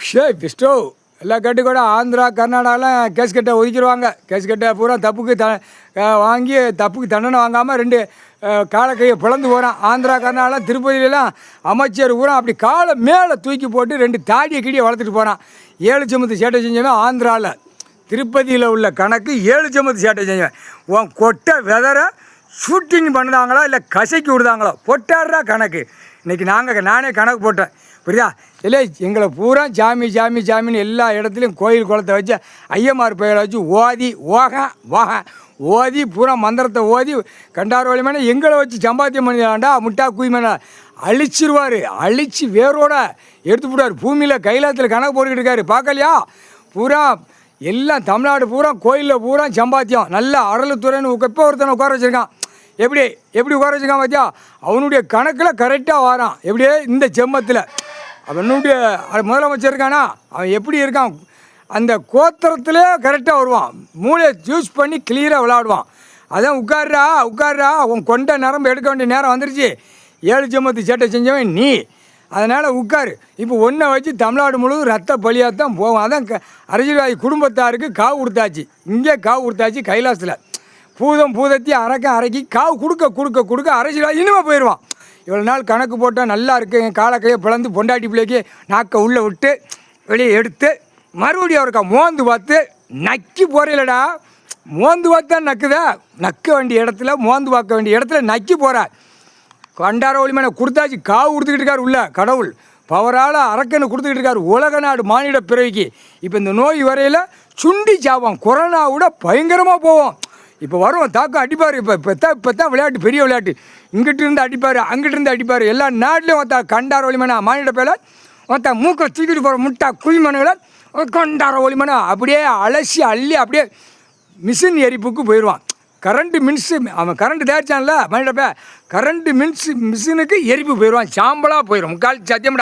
Stove எல்லா கட்டு கூட Andhra கர்நாடகாலாம் case கட்டை ஒதுக்கிடுவாங்க. கேஸ் கட்டை பூரா தப்புக்கு வாங்கி தப்புக்கு தண்டனை வாங்காமல் 2 காலை கையை பிளந்து போகிறான். ஆந்திரா கர்நாடகா திருப்பதியிலலாம் அமைச்சர் பூரா அப்படி காலை மேலே தூக்கி போட்டு 2 தாடியை கீடியை வளர்த்துட்டு போகிறான். 7 சமத்து சேட்டை செஞ்சவன் ஆந்திராவில் திருப்பதியில் உள்ள கணக்கு 7 சமத்து சேட்டை செஞ்சவன். உன் கொட்டை வெதரை ஷூட்டிங் பண்ணுறாங்களா இல்லை கசைக்கு விடுதாங்களோ பொட்டாடுறா கணக்கு. இன்றைக்கி நானே கணக்கு போட்டேன். புரியுதா? இல்லை எங்களை பூரா சாமின்னு எல்லா இடத்துலையும் கோயில் குளத்தை வச்சு ஐயமார் பெயரை வச்சு ஓதி பூரா மந்திரத்தை ஓதி கண்டார் வழிமான எங்களை வச்சு சம்பாத்தியம் பண்ணிடலாண்டா. முட்டா குயிமேனா அழிச்சிருவார். அழித்து வேரோட எடுத்து விடுவார். பூமியில் கைலாயத்தில் கணக்கு போட்டுக்கிட்டு இருக்காரு. பார்க்கலையா? பூரா எல்லாம் தமிழ்நாடு பூரா கோயிலில் பூரா சம்பாத்தியம். நல்லா அறலுத்துறைன்னு எப்போ ஒருத்தனை உட்கார வச்சுருக்கான். எப்படி உட்கார வச்சுருக்கான் பார்த்தியா? அவனுடைய கணக்கில் கரெக்டாக வாரான். எப்படியே இந்த செம்மத்தில் அவனுடைய முதலமைச்சர் இருக்கானா, அவன் எப்படி இருக்கான் அந்த கோத்திரத்திலே கரெக்டாக வருவான். மூளையை யூஸ் பண்ணி கிளியராக விளையாடுவான். அதான் உட்கார்றா உன் கொண்ட நரம்பு எடுக்க வேண்டிய நேரம் வந்துருச்சு. 7 சமத்து சேட்டை செஞ்சவன் நீ. அதனால் உட்காரு. இப்போ ஒன்றை வச்சு தமிழ்நாடு முழுவதும் ரத்த பலியாக தான் போவோம். அதான் அரசியல்வாதி குடும்பத்தாருக்கு காவு கொடுத்தாச்சு. இங்கே காவு கொடுத்தாச்சு கைலாசத்தில். பூதத்தி அரைக்கி காவு கொடுக்க அரசியல்வாதி இனிமேல் போயிடுவான். இவ்வளோ நாள் கணக்கு போட்டால் நல்லா இருக்குது. என் காலை கையை பிளந்து பொண்டாட்டி பிள்ளைக்கு நாக்கை உள்ளே விட்டு வெளியே எடுத்து மறுபடியும் அவருக்கா மோந்து பார்த்து நக்கி போகிறீங்களடா. மோந்து பார்த்து தான் நக்குதா. நக்க வேண்டிய இடத்துல மோந்து பார்க்க வேண்டிய இடத்துல நக்கி போகிற. கண்டார ஒளிமனை கொடுத்தாச்சு. காவு கொடுத்துக்கிட்டு இருக்கார் உள்ள கடவுள் பவரால் அரக்கன்னு கொடுத்துக்கிட்டு இருக்கார் உலக நாடு மானிட பிறவிக்கு. இப்போ இந்த நோய் வரையில் சுண்டி சாவோம். கொரோனா விட பயங்கரமாக போவோம். இப்போ வரும் தாக்கம் அடிப்பார். இப்போ தான் விளையாட்டு பெரிய விளையாட்டு. இங்கிட்டு இருந்து அடிப்பார், அங்கிட்டு இருந்து அடிப்பார். எல்லா நாட்டிலையும் ஒருத்தா கண்டார ஒளிமனா மானிட பேர ஒருத்தா மூக்கை தூக்கிட்டு போகிற முட்டா குழிமனுகளை கண்டார ஒளிமனா அப்படியே அலசி அள்ளி அப்படியே மிஷின் எரிப்புக்கு போயிடுவான். அவன் கரண்ட்டு தயாரிச்சான்ல மானிட கரண்ட்டு மிஷினுக்கு எரிப்பு போயிடுவான். சாம்பலாக போயிடும். முக்கால் சத்தியம்.